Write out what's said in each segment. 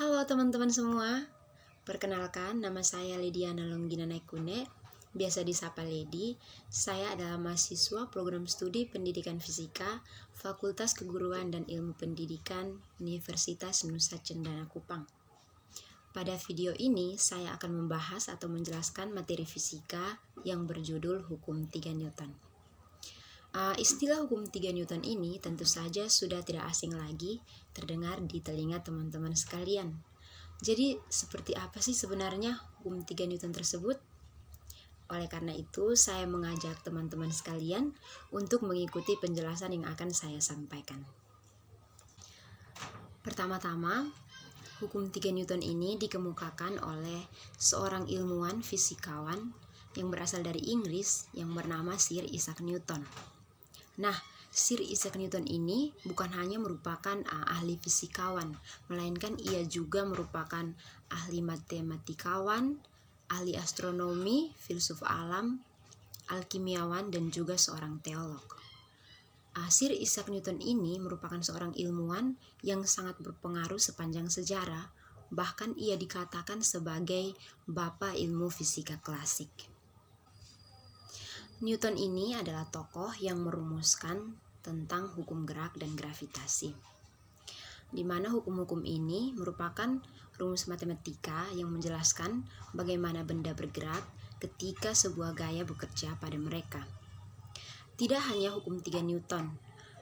Halo teman-teman semua, perkenalkan nama saya Lidiana Longgina Naikune, biasa disapa Ledi. Saya adalah mahasiswa program studi Pendidikan Fisika, Fakultas Keguruan dan Ilmu Pendidikan, Universitas Nusa Cendana Kupang. Pada video ini, saya akan membahas atau menjelaskan materi fisika yang berjudul Hukum 3 Newton. Istilah hukum 3 Newton ini tentu saja sudah tidak asing lagi terdengar di telinga teman-teman sekalian. Jadi seperti apa sih sebenarnya hukum 3 Newton tersebut? Oleh karena itu, saya mengajak teman-teman sekalian untuk mengikuti penjelasan yang akan saya sampaikan. Pertama-tama, hukum 3 Newton ini dikemukakan oleh seorang ilmuwan fisikawan yang berasal dari Inggris yang bernama Sir Isaac Newton. Nah, Sir Isaac Newton ini bukan hanya merupakan ahli fisikawan, melainkan ia juga merupakan ahli matematikawan, ahli astronomi, filsuf alam, alkimiawan, dan juga seorang teolog. Sir Isaac Newton ini merupakan seorang ilmuwan yang sangat berpengaruh sepanjang sejarah, bahkan ia dikatakan sebagai Bapa ilmu fisika klasik. Newton ini adalah tokoh yang merumuskan tentang hukum gerak dan gravitasi, di mana hukum-hukum ini merupakan rumus matematika yang menjelaskan bagaimana benda bergerak ketika sebuah gaya bekerja pada mereka. Tidak hanya hukum 3 Newton,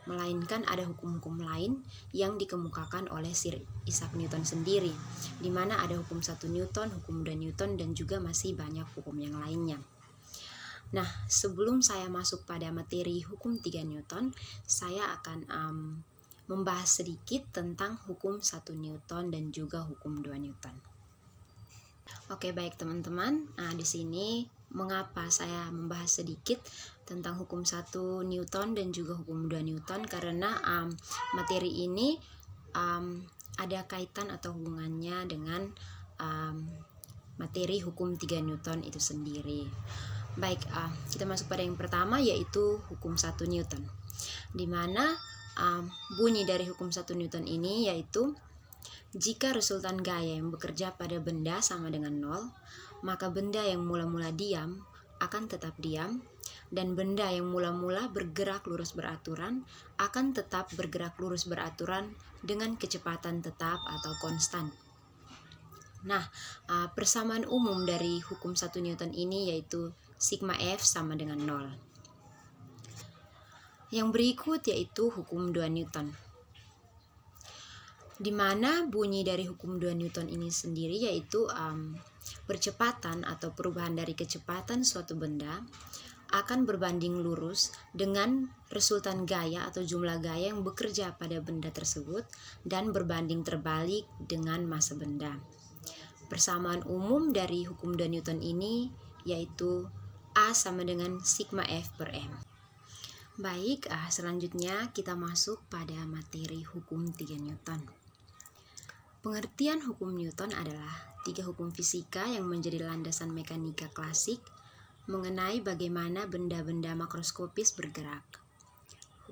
melainkan ada hukum-hukum lain yang dikemukakan oleh Sir Isaac Newton sendiri, di mana ada hukum 1 Newton, hukum 2 Newton, dan juga masih banyak hukum yang lainnya. Nah, sebelum saya masuk pada materi hukum 3 Newton, saya akan membahas sedikit tentang hukum 1 Newton dan juga hukum 2 Newton. Oke, baik teman-teman. Di sini mengapa saya membahas sedikit tentang hukum 1 Newton dan juga hukum 2 Newton, karena materi ini ada kaitan atau hubungannya dengan materi hukum 3 Newton itu sendiri. Baik, kita masuk pada yang pertama, yaitu hukum 1 Newton, di mana bunyi dari hukum 1 Newton ini yaitu jika resultan gaya yang bekerja pada benda sama dengan 0, maka benda yang mula-mula diam akan tetap diam, dan benda yang mula-mula bergerak lurus beraturan akan tetap bergerak lurus beraturan dengan kecepatan tetap atau konstan. Nah, persamaan umum dari hukum 1 Newton ini yaitu sigma F sama dengan 0. Yang berikut yaitu hukum 2 Newton, di mana bunyi dari hukum 2 Newton ini sendiri yaitu percepatan atau perubahan dari kecepatan suatu benda akan berbanding lurus dengan resultan gaya atau jumlah gaya yang bekerja pada benda tersebut dan berbanding terbalik dengan massa benda. Persamaan umum dari hukum 2 Newton ini yaitu A sama dengan sigma F per M. Baik, selanjutnya kita masuk pada materi hukum 3 Newton. Pengertian hukum Newton adalah 3 hukum fisika yang menjadi landasan mekanika klasik mengenai bagaimana benda-benda makroskopis bergerak.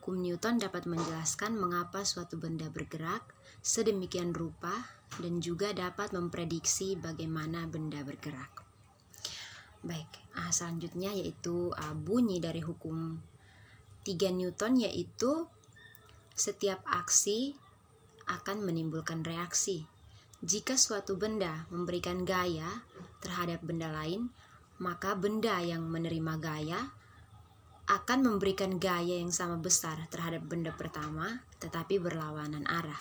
Hukum Newton dapat menjelaskan mengapa suatu benda bergerak sedemikian rupa dan juga dapat memprediksi bagaimana benda bergerak. Baik, selanjutnya yaitu bunyi dari hukum 3 Newton yaitu setiap aksi akan menimbulkan reaksi. Jika suatu benda memberikan gaya terhadap benda lain, maka benda yang menerima gaya akan memberikan gaya yang sama besar terhadap benda pertama, tetapi berlawanan arah.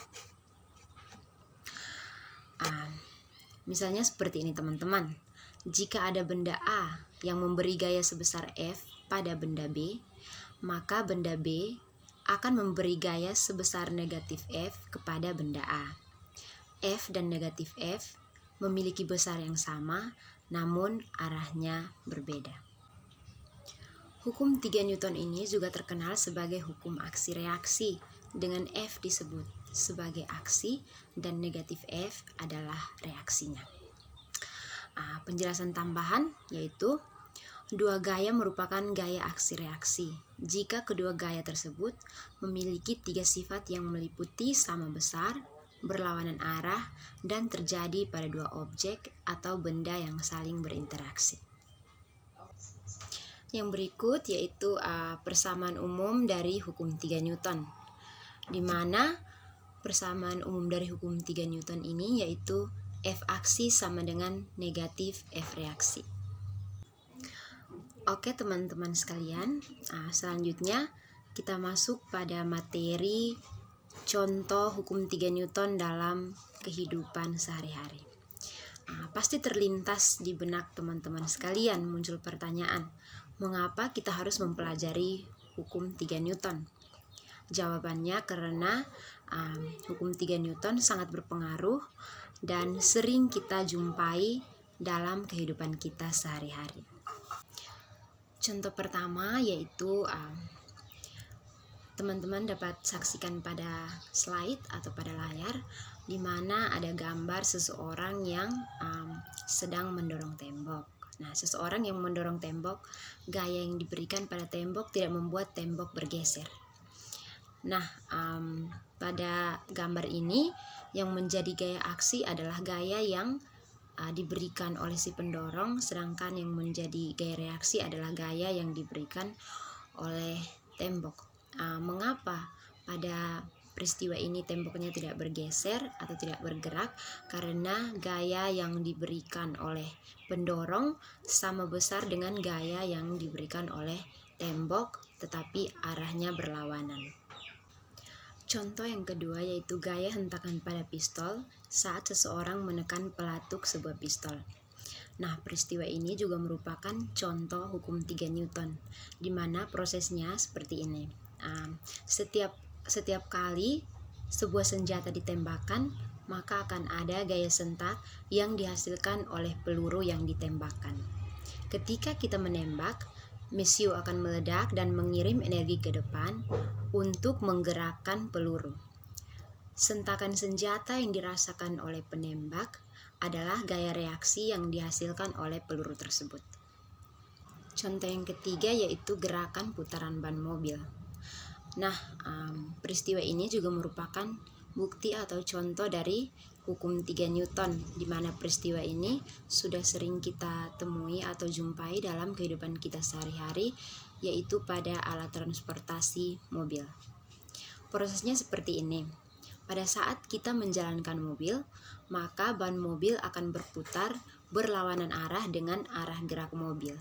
Misalnya seperti ini teman-teman. Jika ada benda A yang memberi gaya sebesar F pada benda B, maka benda B akan memberi gaya sebesar negatif F kepada benda A. F dan negatif F memiliki besar yang sama, namun arahnya berbeda. Hukum 3 Newton ini juga terkenal sebagai hukum aksi-reaksi, dengan F disebut sebagai aksi dan negatif F adalah reaksinya. Penjelasan tambahan yaitu dua gaya merupakan gaya aksi-reaksi jika kedua gaya tersebut memiliki 3 sifat yang meliputi sama besar, berlawanan arah, dan terjadi pada dua objek atau benda yang saling berinteraksi. Yang berikut yaitu persamaan umum dari hukum 3 Newton, di mana persamaan umum dari hukum 3 Newton ini yaitu F aksi sama dengan negatif F reaksi. Oke teman-teman sekalian, selanjutnya kita masuk pada materi contoh hukum 3 Newton dalam kehidupan sehari-hari. Pasti terlintas di benak teman-teman sekalian muncul pertanyaan, mengapa kita harus mempelajari hukum 3 Newton? Jawabannya karena hukum 3 Newton sangat berpengaruh dan sering kita jumpai dalam kehidupan kita sehari-hari. Contoh pertama yaitu teman-teman dapat saksikan pada slide atau pada layar, di mana ada gambar seseorang yang sedang mendorong tembok. Nah, seseorang yang mendorong tembok, gaya yang diberikan pada tembok tidak membuat tembok bergeser. Nah, pada gambar ini yang menjadi gaya aksi adalah gaya yang diberikan oleh si pendorong, sedangkan yang menjadi gaya reaksi adalah gaya yang diberikan oleh tembok. Mengapa pada peristiwa ini temboknya tidak bergeser atau tidak bergerak? Karena gaya yang diberikan oleh pendorong sama besar dengan gaya yang diberikan oleh tembok, tetapi arahnya berlawanan. Contoh yang kedua yaitu gaya hentakan pada pistol saat seseorang menekan pelatuk sebuah pistol. Nah, peristiwa ini juga merupakan contoh hukum 3 Newton, di mana prosesnya seperti ini. Setiap kali sebuah senjata ditembakkan, maka akan ada gaya sentak yang dihasilkan oleh peluru yang ditembakkan. Ketika kita menembak, mesiu akan meledak dan mengirim energi ke depan untuk menggerakkan peluru. Sentakan senjata yang dirasakan oleh penembak adalah gaya reaksi yang dihasilkan oleh peluru tersebut. Contoh yang ketiga yaitu gerakan putaran ban mobil. Nah, peristiwa ini juga merupakan bukti atau contoh dari hukum 3 Newton, di mana peristiwa ini sudah sering kita temui atau jumpai dalam kehidupan kita sehari-hari, yaitu pada alat transportasi mobil. Prosesnya seperti ini. Pada saat kita menjalankan mobil, maka ban mobil akan berputar berlawanan arah dengan arah gerak mobil,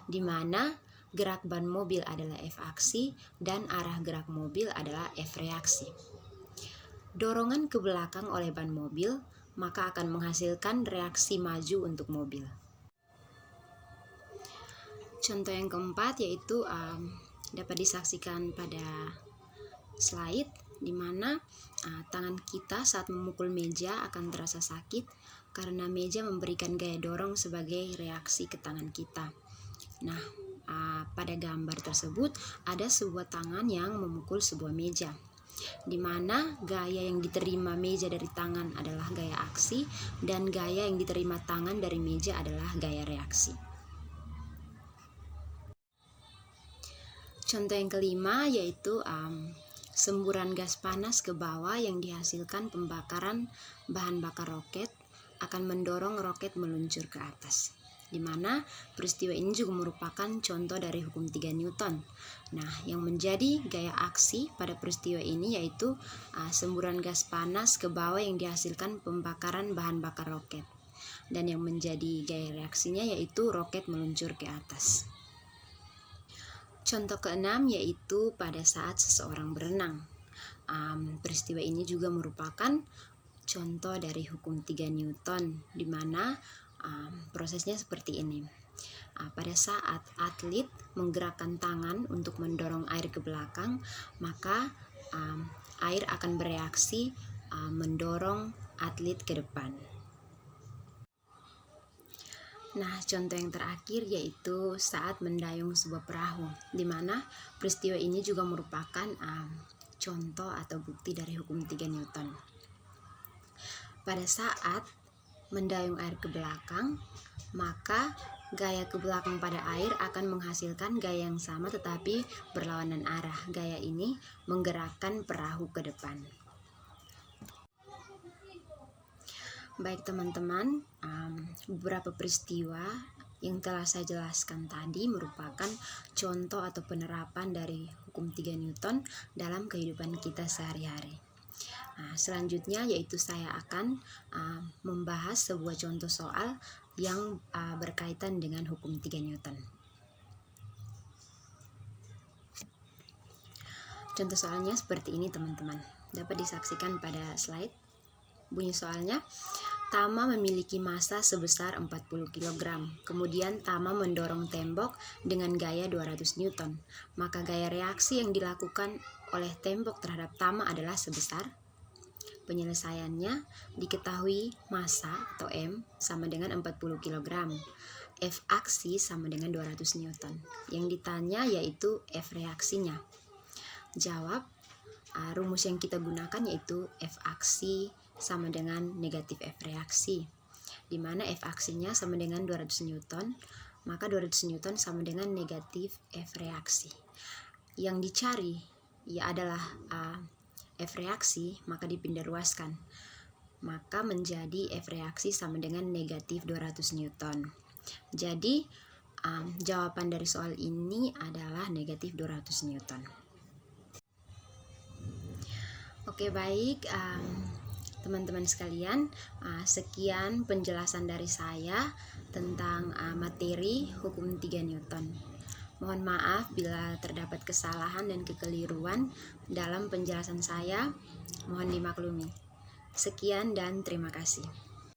di mana gerak ban mobil adalah F aksi dan arah gerak mobil adalah F reaksi. Dorongan ke belakang oleh ban mobil maka akan menghasilkan reaksi maju untuk mobil. Contoh yang keempat yaitu dapat disaksikan pada slide, di mana tangan kita saat memukul meja akan terasa sakit karena meja memberikan gaya dorong sebagai reaksi ke tangan kita. Nah, pada gambar tersebut ada sebuah tangan yang memukul sebuah meja, di mana gaya yang diterima meja dari tangan adalah gaya aksi dan gaya yang diterima tangan dari meja adalah gaya reaksi. Contoh yang kelima yaitu semburan gas panas ke bawah yang dihasilkan pembakaran bahan bakar roket akan mendorong roket meluncur ke atas, di mana peristiwa ini juga merupakan contoh dari hukum 3 Newton. Nah, yang menjadi gaya aksi pada peristiwa ini yaitu semburan gas panas ke bawah yang dihasilkan pembakaran bahan bakar roket, dan yang menjadi gaya reaksinya yaitu roket meluncur ke atas. Contoh keenam yaitu pada saat seseorang berenang. Peristiwa ini juga merupakan contoh dari hukum 3 Newton, di mana prosesnya seperti ini. Pada saat atlet menggerakkan tangan untuk mendorong air ke belakang, maka air akan bereaksi mendorong atlet ke depan. Nah, contoh yang terakhir yaitu saat mendayung sebuah perahu, di mana peristiwa ini juga merupakan contoh atau bukti dari hukum 3 Newton. Pada saat mendayung air ke belakang, maka gaya ke belakang pada air akan menghasilkan gaya yang sama tetapi berlawanan arah. Gaya ini menggerakkan perahu ke depan. Baik teman-teman, beberapa peristiwa yang telah saya jelaskan tadi merupakan contoh atau penerapan dari hukum 3 Newton dalam kehidupan kita sehari-hari. Selanjutnya yaitu saya akan membahas sebuah contoh soal yang berkaitan dengan hukum 3 Newton. Contoh soalnya seperti ini teman-teman, dapat disaksikan pada slide. Bunyi soalnya, Tama memiliki massa sebesar 40 kg. Kemudian Tama mendorong tembok dengan gaya 200 Newton. Maka gaya reaksi yang dilakukan oleh tembok terhadap Tama adalah sebesar. Penyelesaiannya diketahui massa atau M sama dengan 40 kg. F aksi sama dengan 200 Newton. Yang ditanya yaitu F reaksinya. Jawab, rumus yang kita gunakan yaitu F aksi sama dengan negatif F reaksi, di mana F aksinya sama dengan 200 Newton, maka 200 Newton sama dengan negatif F reaksi. Yang dicari ya adalah F reaksi, maka dipindah luaskan, maka menjadi F reaksi sama dengan negatif 200 Newton. Jadi jawaban dari soal ini adalah negatif 200 Newton. Oke, baik teman-teman sekalian, sekian penjelasan dari saya tentang materi hukum 3 Newton. Mohon maaf bila terdapat kesalahan dan kekeliruan dalam penjelasan saya, mohon dimaklumi. Sekian dan terima kasih.